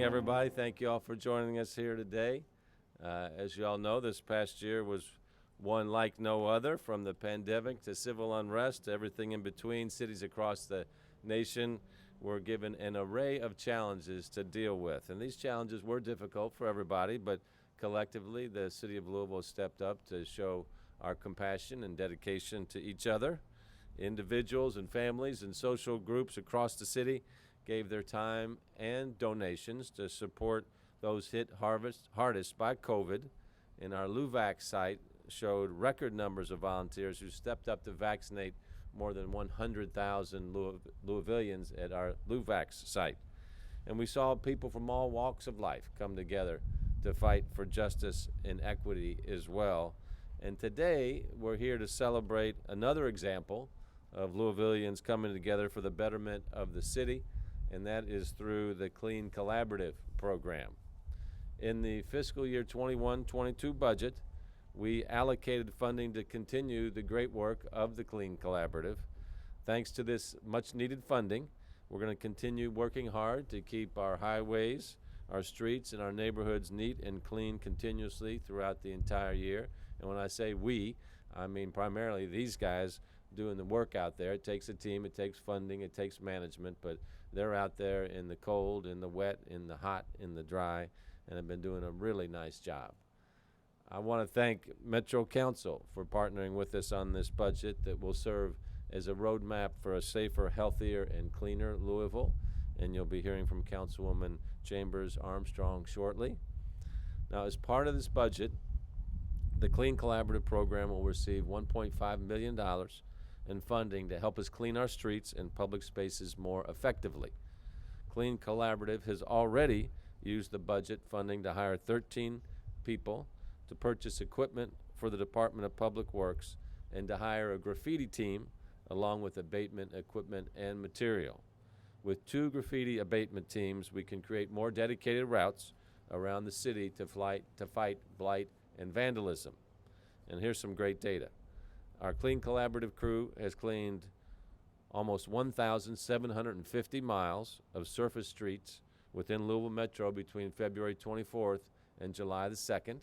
everybody. Thank you all for joining us here today. As you all know, this past year was one like no other, from the pandemic to civil unrest to everything in between. Cities across the nation were given an array of challenges to deal with. And these challenges were difficult for everybody, but collectively, the city of Louisville stepped up to show our compassion and dedication to each other. Individuals and families and social groups across the city gave their time and donations to support those hit hardest by COVID. And our LouVac site showed record numbers of volunteers who stepped up to vaccinate more than 100,000 Louisvillians at our LouVac site. And we saw people from all walks of life come together to fight for justice and equity as well. And today, we're here to celebrate another example of Louisvillians coming together for the betterment of the city, and that is through the Clean Collaborative program. In the fiscal year 21-22 budget, we allocated funding to continue the great work of the Clean Collaborative. Thanks to this much needed funding, we're going to continue working hard to keep our highways, our streets, and our neighborhoods neat and clean continuously throughout the entire year. And when I say we, I mean primarily these guys doing the work out there. It takes a team, it takes funding, it takes management, but they're out there in the cold, in the wet, in the hot, in the dry, and have been doing a really nice job. I want to thank Metro Council for partnering with us on this budget that will serve as a roadmap for a safer, healthier, and cleaner Louisville. And you'll be hearing from Councilwoman Chambers Armstrong shortly. Now, as part of this budget, the Clean Collaborative program will receive $1.5 million in funding to help us clean our streets and public spaces more effectively. Clean Collaborative has already used the budget funding to hire 13 people, to purchase equipment for the Department of Public Works, and to hire a graffiti team along with abatement equipment and material. With 2 graffiti abatement teams, we can create more dedicated routes around the city to fight blight and vandalism. And here's some great data. Our Clean Collaborative crew has cleaned almost 1,750 miles of surface streets within Louisville Metro between February 24th and July the 2nd.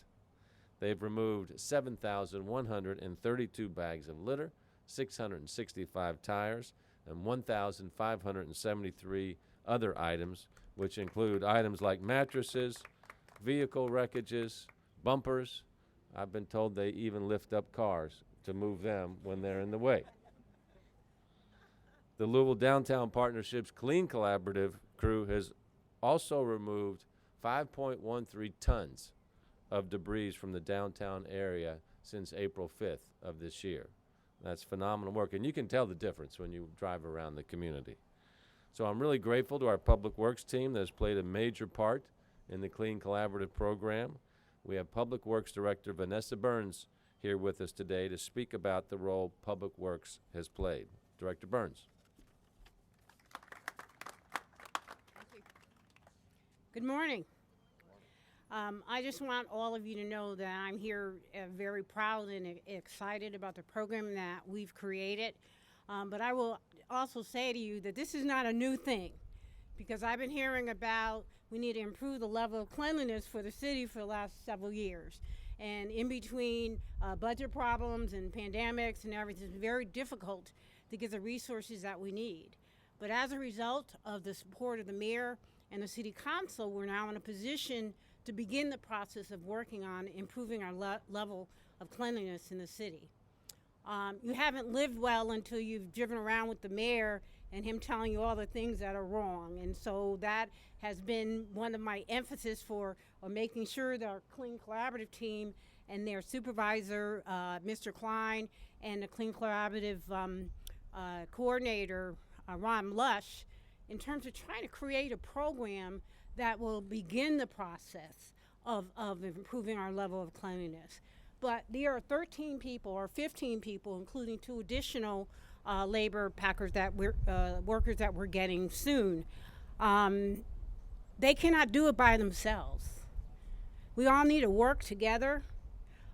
They've removed 7,132 bags of litter, 665 tires, and 1,573 other items, which include items like mattresses, vehicle wreckages, bumpers. I've been told they even lift up cars to move them when they're in the way. The Louisville Downtown Partnership's Clean Collaborative crew has also removed 5.13 tons of debris from the downtown area since April 5th of this year. That's phenomenal work, and you can tell the difference when you drive around the community. So I'm really grateful to our Public Works team that has played a major part in the Clean Collaborative program. We have Public Works Director Vanessa Burns here with us today to speak about the role Public Works has played. Director Burns. Thank you. Good morning. I just want all of you to know that I'm here very proud and excited about the program that we've created. But I will also say to you that this is not a new thing, because I've been hearing about we need to improve the level of cleanliness for the city for the last several years. And in between budget problems and pandemics and everything, it's very difficult to get the resources that we need. But as a result of the support of the mayor and the city council, we're now in a position to begin the process of working on improving our level of cleanliness in the city. You haven't lived well until you've driven around with the mayor and him telling you all the things that are wrong. And so that has been one of my emphasis for making sure that our Clean Collaborative team and their supervisor, Mr. Klein, and the Clean Collaborative coordinator, Ron Lush, in terms of trying to create a program that will begin the process of improving our level of cleanliness. But there are 13 people or 15 people, including 2 additional labor packers that workers that we're getting soon. They cannot do it by themselves. We all need to work together.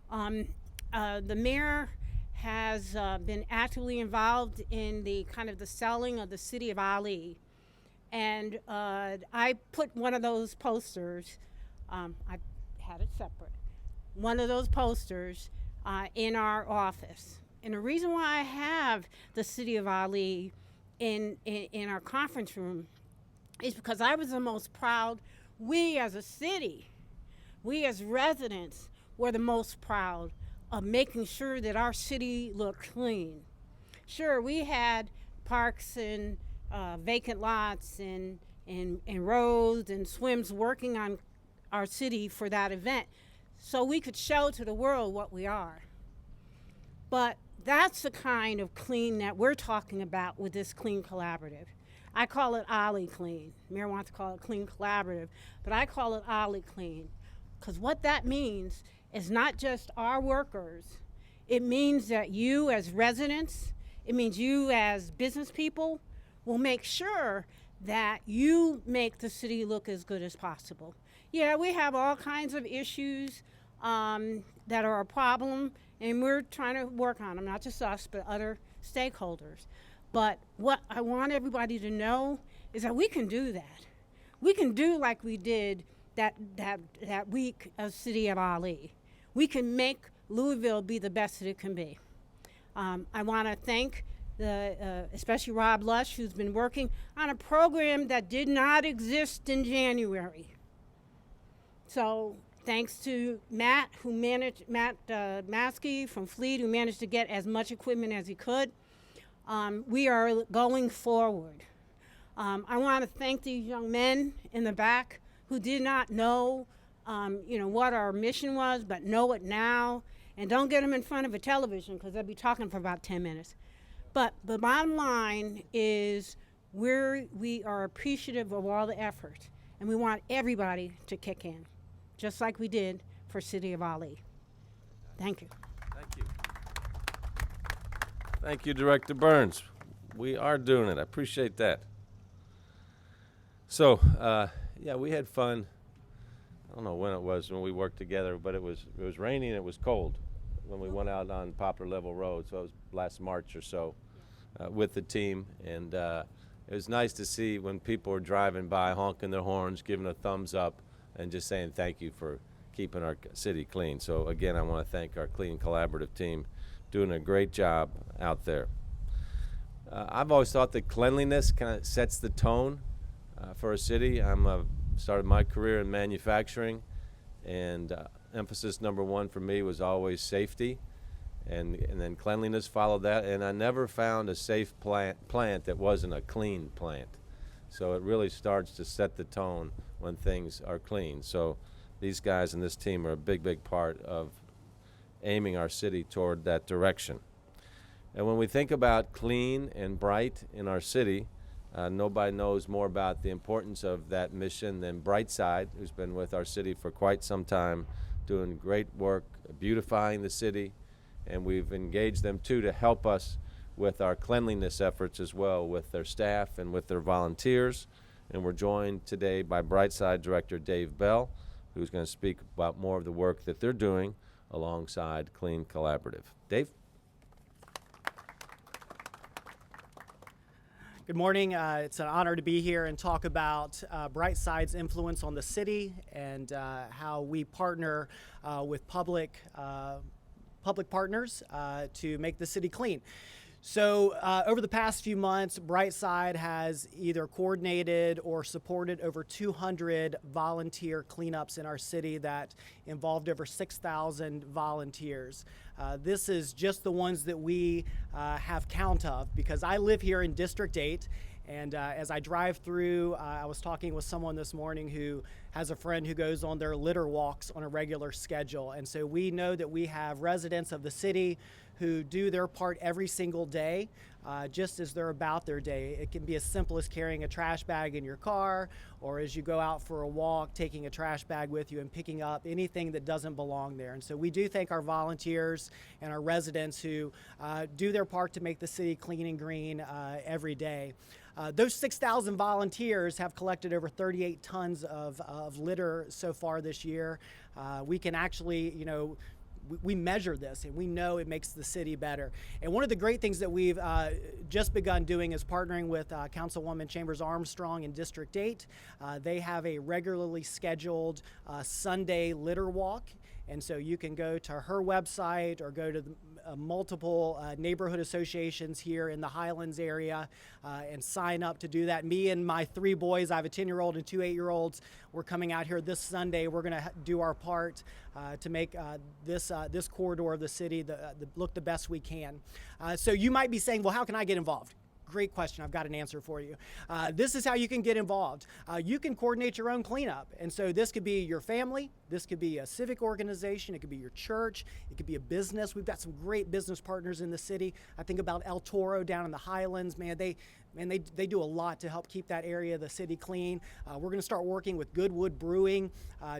The mayor has been actively involved in the selling of the city of Ali. And I put one of those posters, I had it separate, one of those posters in our office. And the reason why I have the City of Ali in our conference room is because I was the most proud. We as a city, we as residents were the most proud of making sure that our city looked clean. Sure, we had parks and vacant lots and roads and swims working on our city for that event so we could show to the world what we are. But that's the kind of clean that we're talking about with this Clean Collaborative. I call it Ali Clean. Mayor wants to call it Clean Collaborative, but I call it Ali Clean, because what that means is not just our workers. It means that you as residents, it means you as business people will make sure that you make the city look as good as possible. Yeah, we have all kinds of issues that are a problem, and we're trying to work on them, not just us, but other stakeholders. But what I want everybody to know is that we can do that. We can do like we did that week of City of Ali. We can make Louisville be the best that it can be. I want to thank especially Rob Lush, who's been working on a program that did not exist in January. So thanks to Matt Maskey from Fleet, who managed to get as much equipment as he could. We are going forward. I want to thank these young men in the back who did not know, what our mission was, but know it now. And don't get them in front of a television, because they'll be talking for about 10 minutes. But the bottom line is we are appreciative of all the effort, and we want everybody to kick in, just like we did for City of Ali. Thank you. Thank you. Thank you, Director Burns. We are doing it. I appreciate that. So, we had fun. I don't know when it was when we worked together, but it was raining and it was cold when we went out on Poplar Level Road. So it was last March or so with the team. And it was nice to see when people were driving by, honking their horns, giving a thumbs up, and just saying thank you for keeping our city clean. So again, I want to thank our Clean Collaborative team, doing a great job out there. I've always thought that cleanliness kind of sets the tone for a city. Started my career in manufacturing, and emphasis number one for me was always safety, and then cleanliness followed that. And I never found a safe plant that wasn't a clean plant. So it really starts to set the tone when things are clean. So these guys and this team are a big part of aiming our city toward that direction. And when we think about clean and bright in our city, nobody knows more about the importance of that mission than Brightside, who's been with our city for quite some time, doing great work beautifying the city. And we've engaged them too to help us with our cleanliness efforts as well, with their staff and with their volunteers. And we're joined today by Brightside Director Dave Bell, who's going to speak about more of the work that they're doing alongside Clean Collaborative. Dave? Good morning. It's an honor to be here and talk about Brightside's influence on the city and how we partner with public partners to make the city clean. So over the past few months, Brightside has either coordinated or supported over 200 volunteer cleanups in our city that involved over 6,000 volunteers. This is just the ones that we have count of, because I live here in District 8, and as I drive through, I was talking with someone this morning who has a friend who goes on their litter walks on a regular schedule. And so we know that we have residents of the city who do their part every single day, just as they're about their day. It can be as simple as carrying a trash bag in your car, or as you go out for a walk, taking a trash bag with you and picking up anything that doesn't belong there. And so we do thank our volunteers and our residents who do their part to make the city clean and green every day. Those 6,000 volunteers have collected over 38 tons of litter so far this year. We can actually, we measure this, and we know it makes the city better. And one of the great things that we've just begun doing is partnering with Councilwoman Chambers Armstrong in District 8. They have a regularly scheduled Sunday litter walk. And so you can go to her website or go to the, multiple neighborhood associations here in the Highlands area and sign up to do that. Me and my 3 boys, I have a 10-year-old and 2 8-year-olds, we're coming out here this Sunday. We're going to do our part to make this corridor of the city look the best we can. So you might be saying, well, how can I get involved? Great question. I've got an answer for you. This is how you can get involved. You can coordinate your own cleanup. And so this could be your family. This could be a civic organization. It could be your church. It could be a business. We've got some great business partners in the city. I think about El Toro down in the Highlands. Man, they do a lot to help keep that area of the city clean. We're going to start working with Goodwood Brewing,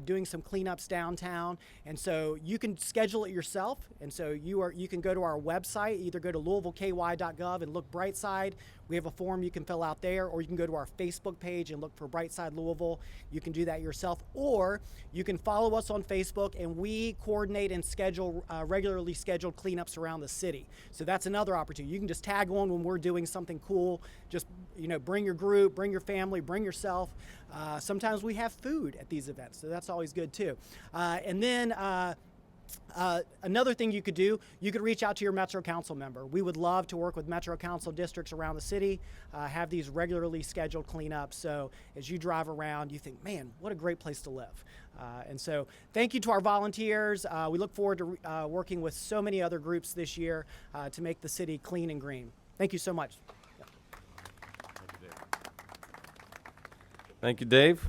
doing some cleanups downtown. And so you can schedule it yourself. And so you can go to our website, either go to louisvilleky.gov and look Brightside. We have a form you can fill out there, or you can go to our Facebook page and look for Brightside Louisville. You can do that yourself, or you can follow us on Facebook, and we coordinate and schedule regularly scheduled cleanups around the city. So that's another opportunity. You can just tag on when we're doing something cool. Just bring your group, bring your family, bring yourself. Sometimes we have food at these events, so that's always good too. And then another thing you could do, you could reach out to your Metro Council member. We would love to work with Metro Council districts around the city, have these regularly scheduled cleanups. So as you drive around, you think, man, what a great place to live. And so thank you to our volunteers. We look forward to working with so many other groups this year to make the city clean and green. Thank you so much. Thank you, Dave.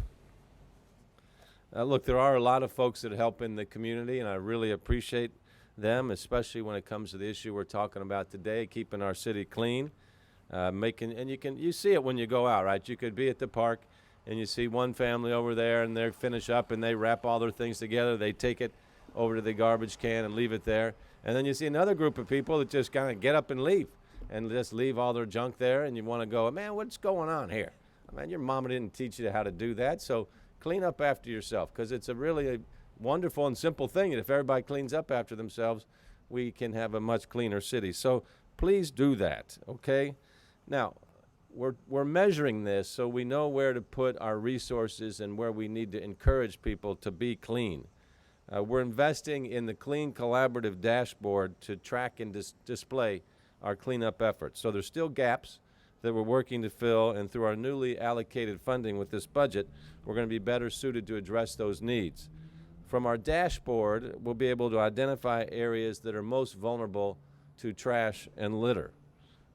Look, there are a lot of folks that help in the community, and I really appreciate them, especially when it comes to the issue we're talking about today, keeping our city clean. You see it when you go out, right? You could be at the park and you see one family over there, and they finish up and they wrap all their things together. They take it over to the garbage can and leave it there. And then you see another group of people that just kind of get up and leave all their junk there, and you want to go, man, what's going on here? Man, your mama didn't teach you how to do that, so clean up after yourself, because it's a wonderful and simple thing. And if everybody cleans up after themselves, we can have a much cleaner city. So please do that, okay? Now, we're measuring this so we know where to put our resources and where we need to encourage people to be clean. We're investing in the Clean Collaborative Dashboard to track and display our cleanup efforts. So there's still gaps that we're working to fill, and through our newly allocated funding with this budget, we're going to be better suited to address those needs. From our dashboard, we'll be able to identify areas that are most vulnerable to trash and litter.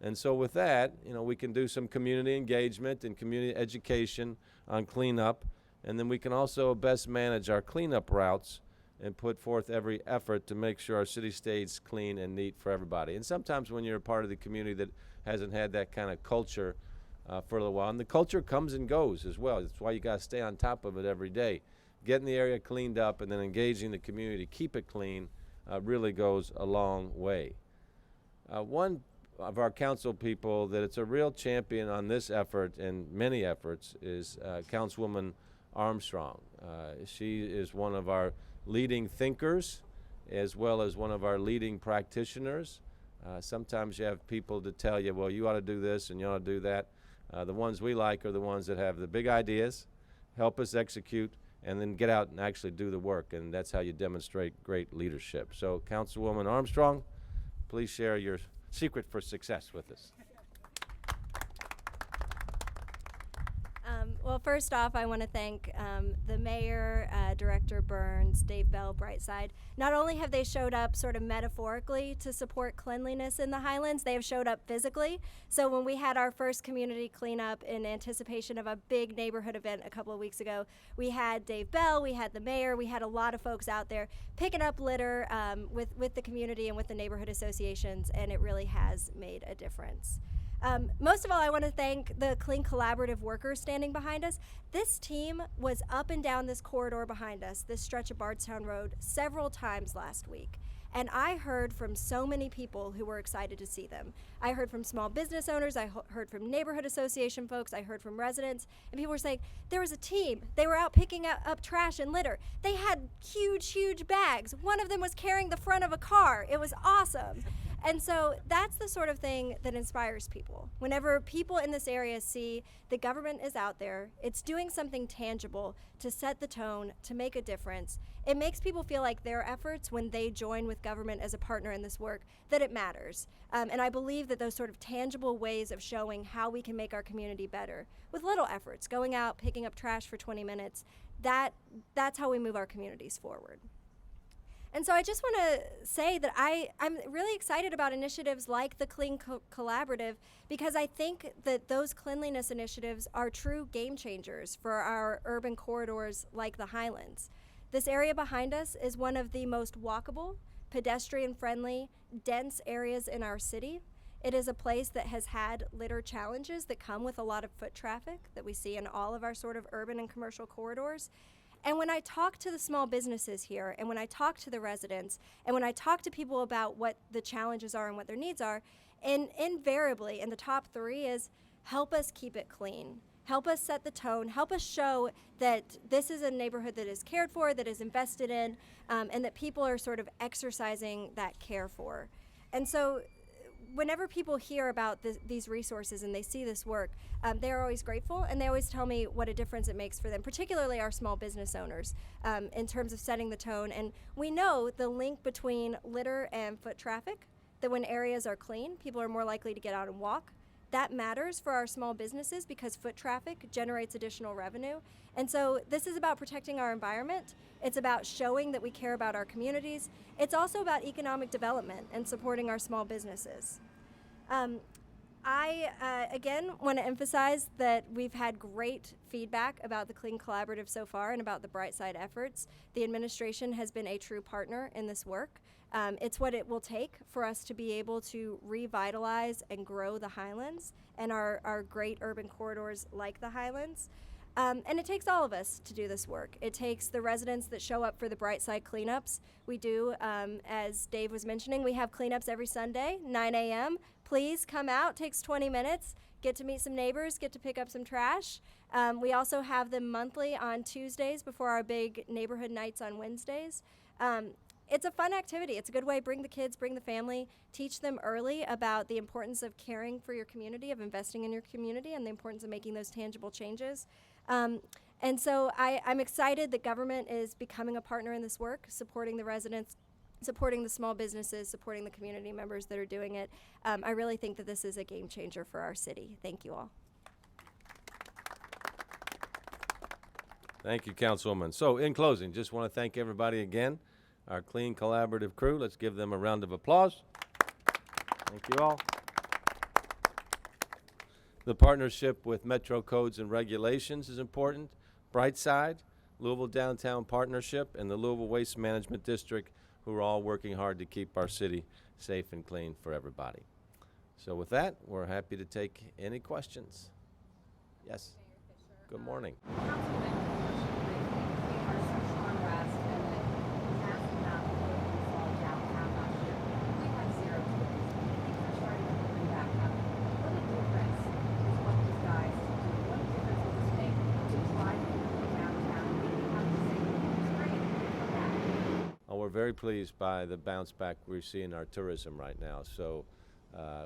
And so with that, we can do some community engagement and community education on cleanup, and then we can also best manage our cleanup routes and put forth every effort to make sure our city stays clean and neat for everybody. And sometimes when you're a part of the community that hasn't had that kind of culture for a little while, and the culture comes and goes as well. That's why you got to stay on top of it every day. Getting the area cleaned up and then engaging the community to keep it clean really goes a long way. One of our council people that it's a real champion on this effort and many efforts is Councilwoman Armstrong. She is one of our leading thinkers as well as one of our leading practitioners. Sometimes you have people to tell you, well, you ought to do this and you ought to do that. The ones we like are the ones that have the big ideas, help us execute, and then get out and actually do the work. And that's how you demonstrate great leadership. So, Councilwoman Armstrong, please share your secret for success with us. Well, first off, I want to thank the mayor, Director Burns, Dave Bell, Brightside. Not only have they showed up sort of metaphorically to support cleanliness in the Highlands, they have showed up physically. So when we had our first community cleanup in anticipation of a big neighborhood event a couple of weeks ago, we had Dave Bell, we had the mayor, we had a lot of folks out there picking up litter with the community and with the neighborhood associations, and it really has made a difference. Most of all, I want to thank the Clean Collaborative workers standing behind us. This team was up and down this corridor behind us, this stretch of Bardstown Road, several times last week. And I heard from so many people who were excited to see them. I heard from small business owners, I heard from neighborhood association folks, I heard from residents, and people were saying there was a team. They were out picking up trash and litter. They had huge bags. One of them was carrying the front of a car. It was awesome. And so that's the sort of thing that inspires people. Whenever people in this area see the government is out there, it's doing something tangible to set the tone, to make a difference. It makes people feel like their efforts, when they join with government as a partner in this work, that it matters. And I believe that those sort of tangible ways of showing how we can make our community better with little efforts, going out, picking up trash for 20 minutes, that's how we move our communities forward. And so I just want to say that I'm really excited about initiatives like the Clean Collaborative, because I think that those cleanliness initiatives are true game changers for our urban corridors like the Highlands. This area behind us is one of the most walkable, pedestrian-friendly, dense areas in our city. It is a place that has had litter challenges that come with a lot of foot traffic that we see in all of our sort of urban and commercial corridors. And when I talk to the small businesses here, and when I talk to the residents, and when I talk to people about what the challenges are and what their needs are, and invariably in the top three is help us keep it clean. Help us set the tone, help us show that this is a neighborhood that is cared for, that is invested in, and that people are sort of exercising that care for. And so whenever people hear about these resources and they see this work, they're always grateful, and they always tell me what a difference it makes for them, particularly our small business owners, in terms of setting the tone. And we know the link between litter and foot traffic, that when areas are clean, people are more likely to get out and walk. That matters for our small businesses because foot traffic generates additional revenue. And so this is about protecting our environment. It's about showing that we care about our communities. It's also about economic development and supporting our small businesses. I, again, want to emphasize that we've had great feedback about the Clean Collaborative so far and about the Brightside efforts. The administration has been a true partner in this work. It's what it will take for us to be able to revitalize and grow the Highlands and our great urban corridors like the Highlands. And it takes all of us to do this work. It takes the residents that show up for the Brightside cleanups. We do, as Dave was mentioning, we have cleanups every Sunday, 9 a.m. Please come out, takes 20 minutes, get to meet some neighbors, get to pick up some trash. We also have them monthly on Tuesdays before our big neighborhood nights on Wednesdays. It's a fun activity. It's a good way to bring the kids, bring the family, teach them early about the importance of caring for your community, of investing in your community, and the importance of making those tangible changes. And so I'm excited that government is becoming a partner in this work, supporting the residents, supporting the small businesses, supporting the community members that are doing it. I really think that this is a game changer for our city. Thank you all. Thank you, Councilwoman. So in closing, just want to thank everybody again, our Clean Collaborative crew. Let's give them a round of applause. Thank you all. The partnership with Metro Codes and Regulations is important. Brightside, Louisville Downtown Partnership, and the Louisville Waste Management District, who are all working hard to keep our city safe and clean for everybody. So with that, we're happy to take any questions. Yes. Good morning. We're very pleased by the bounce back we see in our tourism right now. So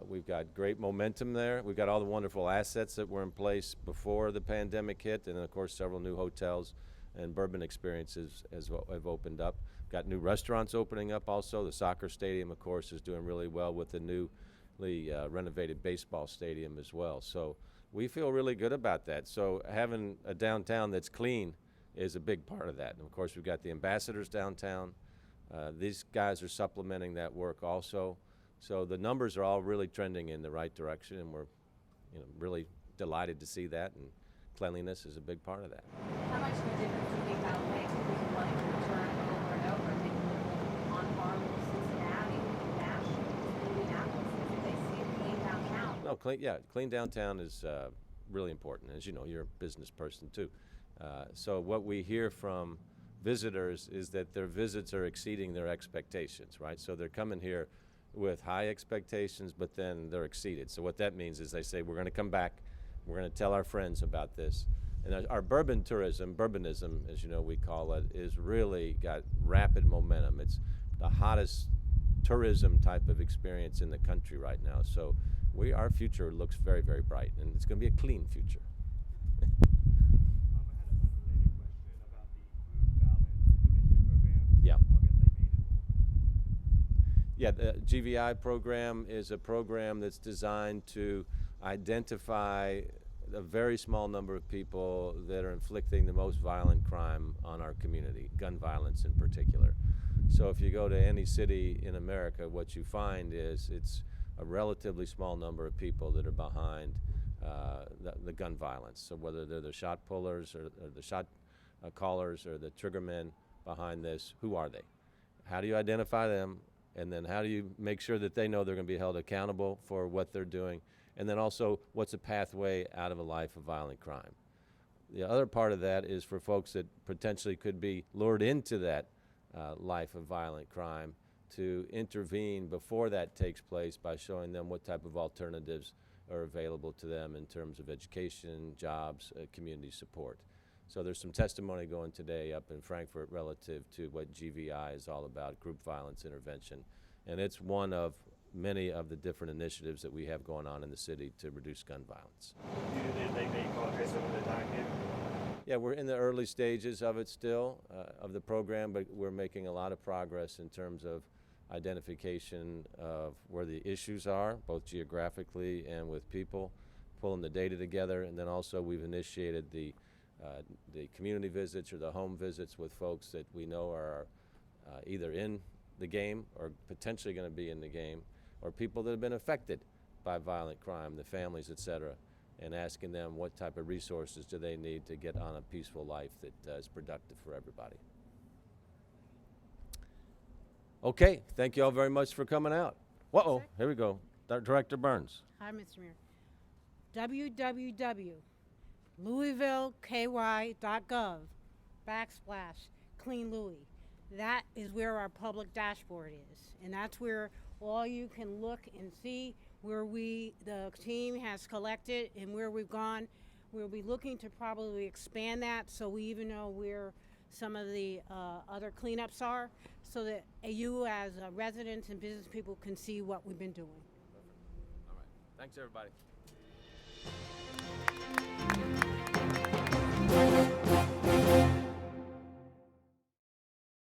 we've got great momentum there. We've got all the wonderful assets that were in place before the pandemic hit, and of course several new hotels and bourbon experiences have opened up. Got new restaurants opening up also. The soccer stadium, of course, is doing really well with the newly renovated baseball stadium as well. So we feel really good about that. So having a downtown that's clean is a big part of that. And of course, we've got the ambassadors downtown. These guys are supplementing that work also. So the numbers are all really trending in the right direction, and we're really delighted to see that, and cleanliness is a big part of that. How much of a difference do you think that'll make to people wanting to return over and over? They can on par with Cincinnati, Nashville, Indianapolis, if they see a clean downtown. No, clean downtown is really important. As you know, you're a business person too. So what we hear from visitors is that their visits are exceeding their expectations, right? So they're coming here with high expectations, but then they're exceeded. So what that means is they say, we're going to come back, we're going to tell our friends about this. And our bourbon tourism, bourbonism, as you know we call it, is really got rapid momentum. It's the hottest tourism type of experience in the country right now. So our future looks very, very bright, and it's going to be a clean future. I had an unrelated question about the group balance intervention program. Yeah. I guess they made it. Yeah, the GVI program is a program that's designed to identify a very small number of people that are inflicting the most violent crime on our community, gun violence in particular. So if you go to any city in America, what you find is it's a relatively small number of people that are behind the gun violence. So whether they're the shot pullers or the shot callers or the triggermen behind this, who are they? How do you identify them? And then how do you make sure that they know they're going to be held accountable for what they're doing? And then also, what's a pathway out of a life of violent crime? The other part of that is for folks that potentially could be lured into that life of violent crime to intervene before that takes place by showing them what type of alternatives are available to them in terms of education, jobs, community support. So there's some testimony going today up in Frankfurt relative to what GVI is all about, group violence intervention. And it's one of many of the different initiatives that we have going on in the city to reduce gun violence. Did they make progress over the time here? Yeah, we're in the early stages of it still, of the program, but we're making a lot of progress in terms of identification of where the issues are, both geographically and with people, pulling the data together, and then also we've initiated the community visits or the home visits with folks that we know are either in the game or potentially going to be in the game, or people that have been affected by violent crime, the families, et cetera, and asking them what type of resources do they need to get on a peaceful life that is productive for everybody. Okay, thank you all very much for coming out. Uh-oh, here we go. Director Burns. Hi, Mr. Mayor. www.louisvilleky.gov/Clean Louis. That is where our public dashboard is, and that's where all you can look and see where the team has collected and where we've gone. We'll be looking to probably expand that so we even know where some of the other cleanups are, so that you as residents and business people can see what we've been doing. All right, thanks everybody.